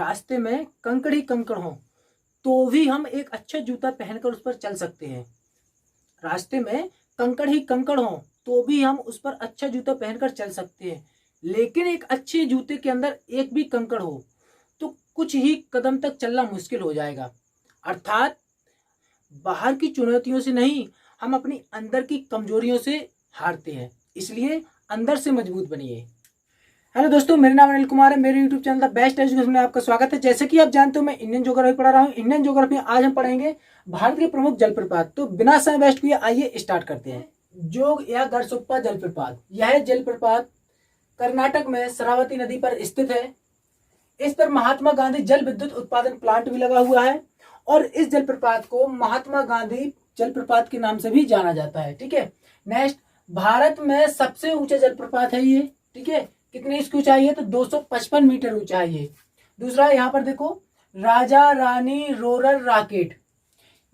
रास्ते में कंकड़ ही कंकड़ हो तो भी हम एक अच्छा जूता पहनकर उस पर चल सकते हैं। रास्ते में कंकड़ ही कंकड़ हो तो भी हम उस पर अच्छा जूता पहनकर चल सकते हैं, लेकिन एक अच्छे जूते के अंदर एक भी कंकड़ हो तो कुछ ही कदम तक चलना मुश्किल हो जाएगा। अर्थात बाहर की चुनौतियों से नहीं, हम अपनी अंदर की कमजोरियों से हारते हैं। इसलिए अंदर से मजबूत बनिए। हेलो दोस्तों, मेरा नाम अनिल कुमार है। मेरे YouTube channel the best education में आपका स्वागत है। जैसे कि आप जानते हो, मैं इंडियन ज्योग्राफी पढ़ा रहा हूँ। इंडियन ज्योग्राफी में आज हम पढ़ेंगे भारत के प्रमुख जलप्रपात। तो बिना समय वेस्ट किए आइए स्टार्ट करते हैं। जोग या गरसुप्पा जलप्रपात, यह जलप्रपात कर्नाटक में शरावती नदी पर स्थित है। इस पर महात्मा गांधी जल विद्युत उत्पादन प्लांट भी लगा हुआ है और इस जलप्रपात को महात्मा गांधी जलप्रपात के नाम से भी जाना जाता है। ठीक है। नेक्स्ट, भारत में सबसे ऊंचा जलप्रपात है ये। ठीक है। कितनी इसकी ऊंचाई है? तो 255 मीटर ऊंचाई है। दूसरा यहाँ पर देखो, राजा रानी रोरर रॉकेट,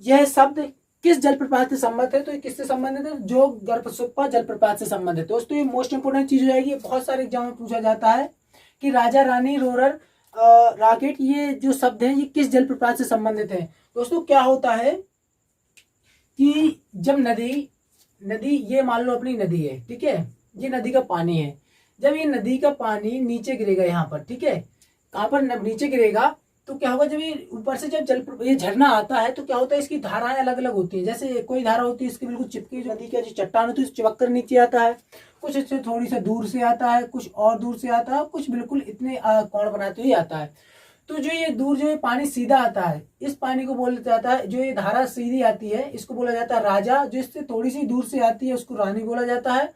यह शब्द किस जलप्रपात से संबंधित है? तो ये किससे संबंधित है? जो गरसुप्पा जलप्रपात से संबंधित है। दोस्तों ये मोस्ट इंपोर्टेंट चीज हो जाएगी, बहुत सारे एग्जाम में पूछा जाता है कि राजा रानी रोरर रॉकेट, ये जो शब्द है ये किस जलप्रपात से संबंधित है। दोस्तों क्या होता है कि जब नदी ये मान लो अपनी नदी है, ठीक है, ये नदी का पानी है। जब ये नदी का पानी नीचे गिरेगा यहाँ पर, ठीक है, कहाँ पर नीचे गिरेगा तो क्या होगा, जब ये ऊपर से जब ये झरना आता है तो क्या होता है, इसकी धाराएं अलग अलग होती है। जैसे कोई धारा होती है इसकी बिल्कुल चिपकी, जो नदी का जो चट्टान होती है चिपक कर नीचे आता है, कुछ इससे थोड़ी सा दूर से आता है, कुछ और दूर से आता है, कुछ बिल्कुल इतने कोण बनाते हुए आता है। तो जो ये दूर जो ये पानी सीधा आता है, इस पानी को बोला जाता है, जो ये धारा सीधी आती है इसको बोला जाता है राजा, जो इससे थोड़ी सी दूर से आती है उसको रानी बोला जाता है।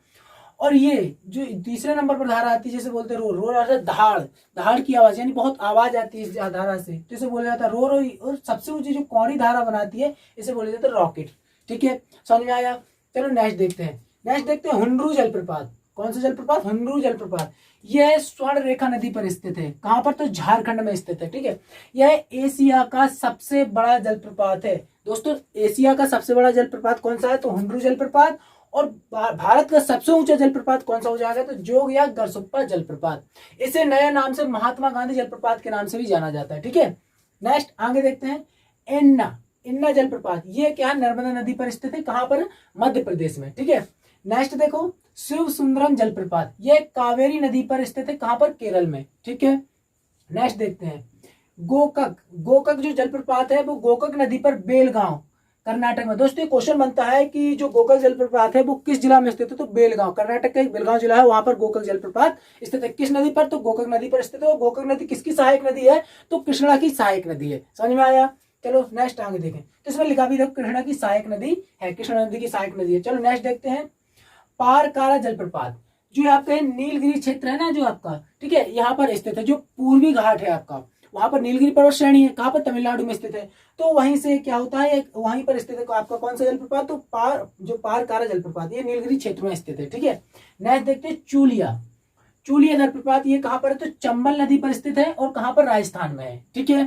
और ये जो तीसरे नंबर पर धारा आती है, जैसे बोलते हैं रो, रो आता है धाड़, धाड़ की आवाज, यानी बहुत आवाज आती है इस धारा से, तो इसे बोला जाता है रो रो। और सबसे ऊंची जो कौड़ी धारा बनाती है इसे बोला जाता है रॉकेट। ठीक है, समझ में आया? चलो नेक्स्ट देखते हैं। नेक्स्ट देखते हैं हुंडरू जलप्रपात। कौन सा जलप्रपात? हुंडरू जलप्रपात। यह स्वर्ण रेखा नदी पर स्थित है। कहां पर? तो झारखंड में स्थित है। ठीक है, यह एशिया का सबसे बड़ा जलप्रपात है। दोस्तों एशिया का सबसे बड़ा जलप्रपात कौन सा है? तो हुंडरू जलप्रपात। और भारत का सबसे ऊंचा जलप्रपात कौन सा हो जाएगा? तो जोग या गरसुप्पा जलप्रपात। इसे नए नाम से महात्मा गांधी जलप्रपात के नाम से भी जाना जाता है। ठीक है, नेक्स्ट आगे देखते हैं। इन्ना जलप्रपात, ये क्या है? नर्मदा नदी पर स्थित है। कहां पर? मध्य प्रदेश में। ठीक है, नेक्स्ट देखो, शिव सुंदरम जलप्रपात, ये कावेरी नदी पर स्थित है। कहां पर? केरल में। ठीक है, नेक्स्ट देखते हैं गोकक जो जलप्रपात है वो गोकक नदी पर बेलगांव, कर्नाटक में। दोस्तों ये क्वेश्चन बनता है कि जो गोकक जलप्रपात है वो किस जिला में स्थित है? तो बेलगांव, कर्नाटक का एक बेलगांव जिला है, वहां पर गोकक जलप्रपात स्थित है। किस नदी पर? तो गोकक नदी पर स्थित है। और गोकक नदी किसकी सहायक नदी है? तो कृष्णा की सहायक नदी है। समझ में आया? चलो नेक्स्ट आगे देखें, तो इसमें लिखा भी देखो कृष्णा की सहायक नदी है, कृष्णा नदी की सहायक नदी है। चलो नेक्स्ट देखते हैं। पारकारा जलप्रपात, जो आपका नीलगिरी क्षेत्र है ना जो आपका, ठीक है, यहाँ पर स्थित है। जो पूर्वी घाट है आपका, वहां पर नीलगिरी पर्वत श्रेणी है। कहां पर? तमिलनाडु में स्थित है। तो वहीं से क्या होता है, वहीं पर स्थित है आपका कौन सा जलप्रपात? तो पारकारा जलप्रपात, ये नीलगिरी क्षेत्र में स्थित है। ठीक है, नेक्स्ट देखते हैं चूलिया जलप्रपात, ये कहां पर है? तो चंबल नदी पर स्थित है। और कहां पर? राजस्थान में है। ठीक है,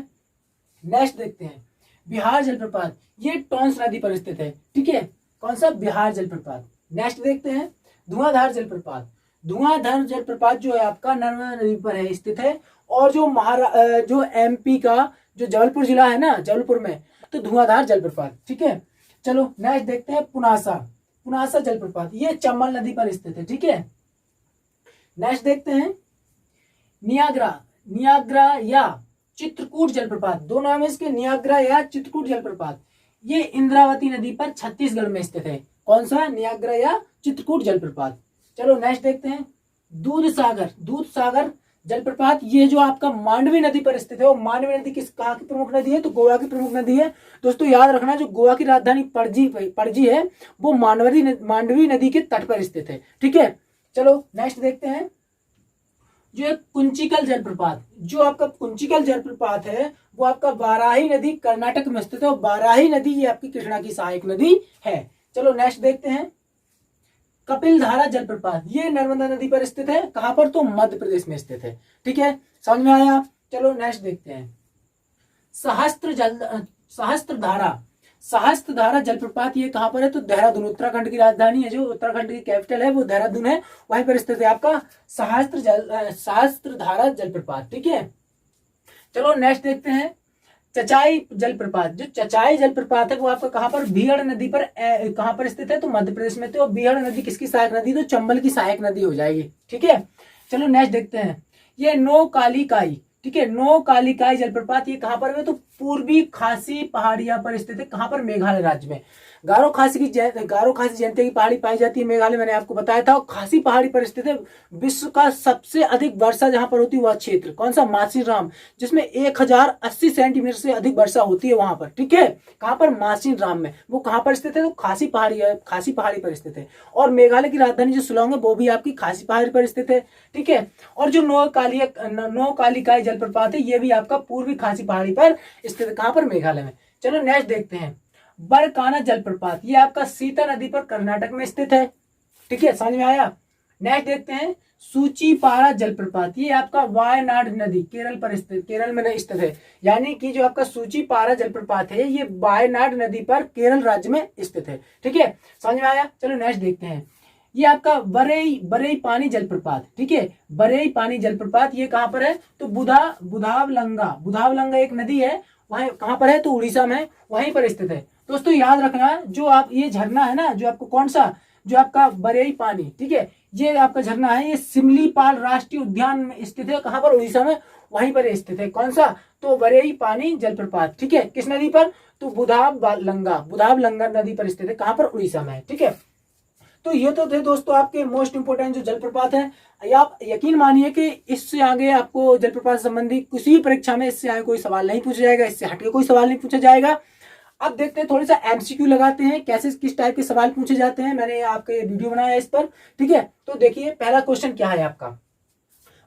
नेक्स्ट देखते हैं बिहार जलप्रपात, ये टोंस नदी पर स्थित है। ठीक है, कौन सा? बिहार जलप्रपात। नेक्स्ट देखते हैं धुआंधार जलप्रपात। धुआंधार जलप्रपात जो है आपका नर्मदा नदी पर है, स्थित है। और जो एमपी का जो जबलपुर जिला है ना, जबलपुर में, तो धुआंधार जलप्रपात। ठीक है, चलो नेक्स्ट देखते हैं पुनासा जलप्रपात, ये चंबल नदी पर स्थित है। ठीक है, नेक्स्ट देखते हैं नियाग्रा या चित्रकूट जलप्रपात। दो नाम है इसके, नियाग्रा या चित्रकूट जलप्रपात। ये इंद्रावती नदी पर छत्तीसगढ़ में स्थित है। कौन सा? नियाग्रा या चित्रकूट जलप्रपात। चलो नेक्स्ट देखते हैं दूध सागर जलप्रपात, ये जो आपका मांडवी नदी पर स्थित है। और मांडवी नदी कहाँ की प्रमुख नदी है? तो गोवा की प्रमुख नदी है। दोस्तों याद रखना, जो गोवा की राजधानी पणजी है वो मांडवी नदी के तट पर स्थित है। ठीक है, चलो नेक्स्ट देखते हैं जो एक कुंचिकल जलप्रपात। जो आपका कुंचिकल जलप्रपात है वो आपका वाराही नदी कर्नाटक में स्थित है। और वाराही नदी ये आपकी कृष्णा की सहायक नदी है। चलो नेक्स्ट देखते हैं कपिलधारा जलप्रपात, ये नर्मदा नदी पर स्थित है। कहां पर? तो मध्य प्रदेश में स्थित है। ठीक है, समझ में आया? चलो नेक्स्ट देखते हैं सहस्त्रधारा जलप्रपात, ये कहां पर है? तो देहरादून, उत्तराखंड की राजधानी है, जो उत्तराखंड की कैपिटल है वो देहरादून है, वहीं पर स्थित है आपका सहस्त्रधारा जलप्रपात। ठीक है, चलो नेक्स्ट देखते हैं चचाई जलप्रपात। जो चचाई जलप्रपात है वो आपका कहां पर, बीहड़ नदी पर कहां पर स्थित है, तो मध्य प्रदेश में। तो बीहड़ नदी किसकी सहायक नदी, तो चंबल की सहायक नदी हो जाएगी। ठीक है, चलो नेक्स्ट देखते हैं ये नौकालिकाई। ठीक है, नौकालिकाई जलप्रपात ये कहां पर है, तो पूर्वी खासी पहाड़ियां पर स्थित है। कहां पर, मेघालय राज्य में। गारो खासी जयंती की पहाड़ी पाई जाती है मेघालय, मैंने आपको बताया था। और खासी पहाड़ी पर स्थित है। विश्व का सबसे अधिक वर्षा जहां पर होती है वह क्षेत्र कौन सा, मासिनराम, जिसमें 1080 सेंटीमीटर से अधिक वर्षा होती है वहां पर। ठीक है, कहां पर, मासिनराम में। वो कहां पर स्थित है, तो खासी पहाड़ी है, खासी पहाड़ी पर स्थित है। और मेघालय की राजधानी जो शिलांग है वो भी आपकी खासी पहाड़ी पर स्थित है। ठीक है, और जो नौकालिकाई जलप्रपात है ये भी आपका पूर्वी खासी पहाड़ी पर स्थित है। कहां पर, मेघालय में। चलो नेक्स्ट देखते हैं बरकाना जलप्रपात। ये आपका सीता नदी पर कर्नाटक में स्थित है। ठीक है, समझ में आया। नेक्स्ट देखते हैं सूचीपारा जलप्रपात। ये आपका वायनाड नदी केरल पर स्थित, केरल में स्थित है। यानी कि जो आपका सूचीपारा जलप्रपात है ये वायनाड नदी पर केरल राज्य में स्थित है। ठीक है, समझ में आया। चलो नेक्स्ट देखते हैं ये आपका बरई पानी जलप्रपात। ठीक है, बरई पानी जलप्रपात ये कहां पर है, तो बुधावलंगा एक नदी है, वहां कहां पर है, तो उड़ीसा में, वहीं पर स्थित है। दोस्तों याद रखना जो आप ये झरना है ना, जो आपको कौन सा, जो आपका बरई पानी, ठीक है, ये आपका झरना है, ये सिमलीपाल राष्ट्रीय उद्यान में स्थित है। कहां पर, उड़ीसा में, वहीं पर स्थित है। कौन सा, तो बरई पानी जलप्रपात। ठीक है, किस नदी पर, तो बुधावलंगा नदी पर स्थित है। कहां पर, उड़ीसा में। ठीक है, तो ये तो थे दोस्तों आपके मोस्ट इंपोर्टेंट जो जलप्रपात है। आप यकीन मानिए कि इससे आगे आपको जलप्रपात संबंधी किसी परीक्षा में इससे आगे कोई सवाल नहीं पूछा जाएगा, इससे हटके कोई सवाल नहीं पूछा जाएगा। अब देखते हैं थोड़ा सा एमसीक्यू लगाते हैं, कैसे किस टाइप के सवाल पूछे जाते हैं। मैंने आपके वीडियो बनाया इस पर। ठीक है, तो देखिए पहला क्वेश्चन क्या है आपका,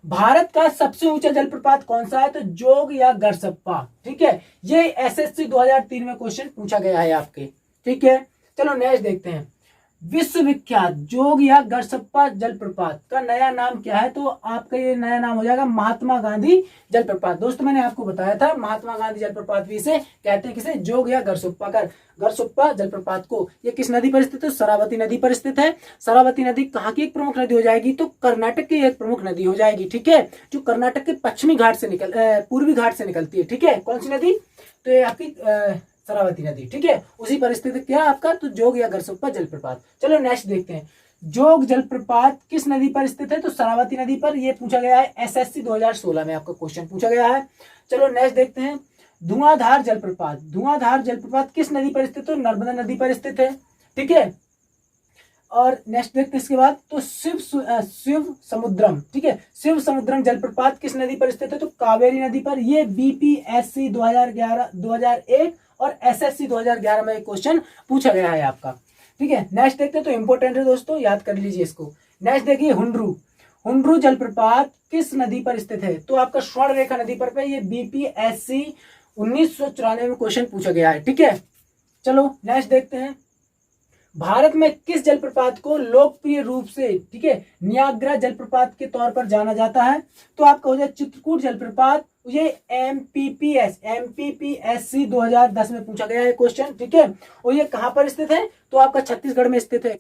भारत का सबसे ऊंचा जलप्रपात कौन सा है, तो जोग या गरसप्पा। ठीक है, ये एसएससी 2003 में क्वेश्चन पूछा गया है आपके। ठीक है, चलो नेक्स्ट देखते हैं विश्वविख्यात जोग या गरसप्पा जलप्रपात का नया नाम क्या है, तो आपका ये नया नाम हो जाएगा महात्मा गांधी जलप्रपात। दोस्तों मैंने आपको बताया था महात्मा गांधी जलप्रपात भी इसे कहते हैं, किसे, जोग या गरसप्पा जलप्रपात को। ये किस नदी पर स्थित है, शरावती नदी पर स्थित है। शरावती नदी कहाँ की एक प्रमुख नदी हो जाएगी, तो कर्नाटक की एक प्रमुख नदी हो जाएगी। ठीक है, जो कर्नाटक के पश्चिमी घाट से पूर्वी घाट से निकलती है। ठीक है, कौन सी नदी, तो ये आपकी शरावती नदी। ठीक है, उसी परिस्थिति क्या आपका, तो जोग या गरसप्पा जलप्रपात। चलो नेक्स्ट देखते हैं जोग जलप्रपात किस नदी पर स्थित है, तो शरावती नदी पर। ये पूछा गया है एसएससी 2016 में आपका क्वेश्चन पूछा गया है। चलो नेक्स्ट देखते हैं धुआंधार जलप्रपात किस नदी पर स्थित है, तो नर्मदा नदी पर स्थित है। ठीक है, और नेक्स्ट देखते हैं इसके बाद, तो शिव समुद्रम। ठीक है, शिव समुद्रम जलप्रपात किस नदी पर स्थित है, तो कावेरी नदी पर। ये बीपीएससी 2001 और एसएससी 2011 में एक क्वेश्चन पूछा गया है आपका। ठीक है, नेक्स्ट देखते हैं, तो इंपोर्टेंट है दोस्तों, याद कर लीजिए इसको। नेक्स्ट देखिए हुंड्रू जलप्रपात किस नदी पर स्थित है, तो आपका स्वर्ण रेखा नदी पर। ये बीपीएससी 1994 में क्वेश्चन पूछा गया है। ठीक है, चलो नेक्स्ट देखते हैं भारत में किस जलप्रपात को लोकप्रिय रूप से, ठीक है, नियाग्रा जलप्रपात के तौर पर जाना जाता है, तो आपका हो जाए चित्रकूट जलप्रपात। ये एमपीपीएससी 2010 में पूछा गया है क्वेश्चन। ठीक है, और ये कहां पर स्थित है, तो आपका छत्तीसगढ़ में स्थित है।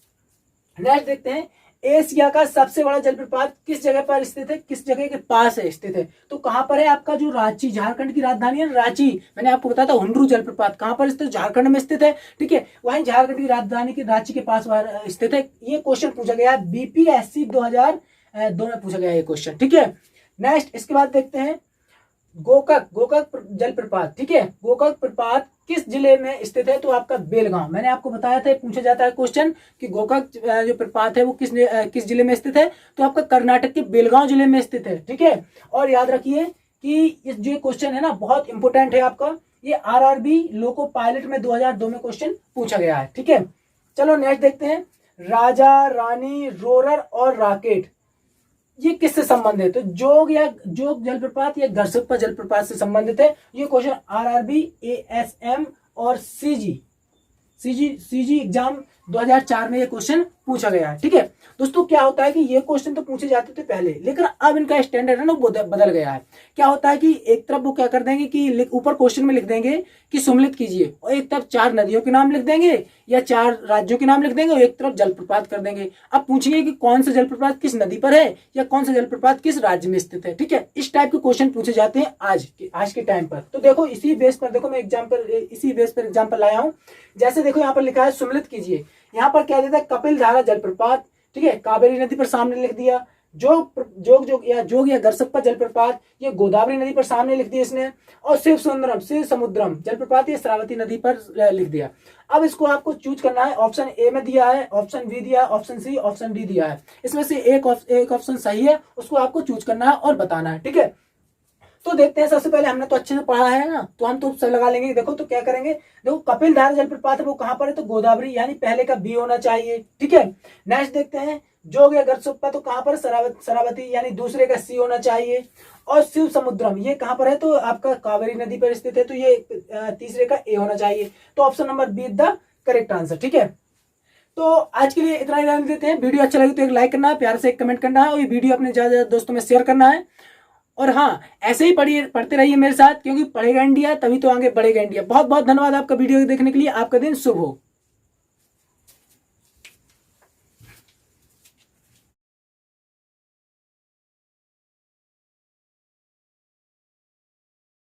नेक्स्ट देखते हैं एशिया का सबसे बड़ा जलप्रपात किस जगह पर स्थित है, किस जगह के पास है स्थित है, तो कहां पर है, आपका जो रांची, झारखंड की राजधानी है रांची। मैंने आपको बताया था हुंड्रू जलप्रपात कहां पर स्थित, झारखंड में स्थित है। ठीक है, वहीं झारखंड की राजधानी की रांची के पास स्थित है। ये क्वेश्चन पूछा गया है बीपीएससी 2002 में पूछा गया है ये क्वेश्चन। ठीक है, नेक्स्ट इसके बाद देखते हैं गोकाक जलप्रपात। ठीक है, गोकाक प्रपात किस जिले में स्थित है, तो आपका बेलगांव। मैंने आपको बताया था, पूछा जाता है क्वेश्चन कि गोकाक जो प्रपात है वो किस जिले में स्थित है, तो आपका कर्नाटक के बेलगांव जिले में स्थित है। ठीक है, और याद रखिए कि इस जो क्वेश्चन है ना बहुत इंपोर्टेंट है आपका, ये आरआरबी लोको पायलट में 2002 में क्वेश्चन पूछा गया है। ठीक है, चलो नेक्स्ट देखते हैं राजा रानी रोरर और रॉकेट ये किससे संबंधित है, तो जोग जलप्रपात या गरसप्पा जलप्रपात से संबंधित है। ये क्वेश्चन आरआरबी, एएसएम और सीजी एग्जाम 2004 में ये क्वेश्चन पूछा गया है। ठीक है दोस्तों, क्या होता है कि ये क्वेश्चन तो पूछे जाते थे पहले, लेकिन अब इनका स्टैंडर्ड है ना वो बदल गया है। क्या होता है कि एक तरफ वो क्या कर देंगे कि ऊपर क्वेश्चन में लिख देंगे कि सम्मिलित कीजिए, और एक तरफ 4 नदियों के नाम लिख देंगे या 4 राज्यों के नाम लिख देंगे, और एक तरफ जलप्रपात कर देंगे। अब पूछेंगे कि कौन सा जलप्रपात किस नदी पर है या कौन सा जलप्रपात किस राज्य में स्थित है। ठीक है, इस टाइप के क्वेश्चन पूछे जाते हैं आज के टाइम पर। तो देखो इसी बेस पर, देखो मैं इसी बेस पर एग्जाम्पल लाया हूं। जैसे देखो यहाँ पर लिखा है सम्मिलित कीजिए, यहाँ पर क्या देता है कपिल धारा जलप्रपात, ठीक है, कावेरी नदी पर सामने लिख दिया। जोग या गरसप्पा जलप्रपात ये गोदावरी नदी पर सामने लिख दिया इसने। और शिव समुद्रम जलप्रपात ये श्रावती नदी पर लिख दिया। अब इसको आपको चूज करना है, ऑप्शन ए में दिया है, ऑप्शन बी दिया है, ऑप्शन सी, ऑप्शन डी दिया है। इसमें से एक ऑप्शन सही है, उसको आपको चूज करना है और बताना है। ठीक है, तो देखते हैं। सबसे पहले हमने तो अच्छे से पढ़ा है ना, तो हम तो सब लगा लेंगे। देखो तो क्या करेंगे, देखो कपिल धारा जलप्रपात है वो कहां पर है, तो गोदावरी, यानी पहले का बी होना चाहिए। ठीक है, नेक्स्ट देखते हैं जोग या गरसप्पा तो कहां पर, शरावती, यानी दूसरे का सी होना चाहिए। और शिव समुद्रम ये कहां पर है, तो आपका कावेरी नदी पर स्थित है, तो ये तीसरे का ए होना चाहिए। तो option number be the correct answer. ठीक है, तो आज के लिए इतना ही रहने देते हैं। वीडियो अच्छा लगे तो एक लाइक करना है, प्यार से एक कमेंट करना है, और ये वीडियो अपने ज्यादा दोस्तों में शेयर करना है। और हाँ, ऐसे ही पढ़ते रहिए मेरे साथ, क्योंकि पढ़ेगा इंडिया तभी तो आगे बढ़ेगा इंडिया। बहुत बहुत धन्यवाद आपका वीडियो देखने के लिए। आपका दिन शुभ हो।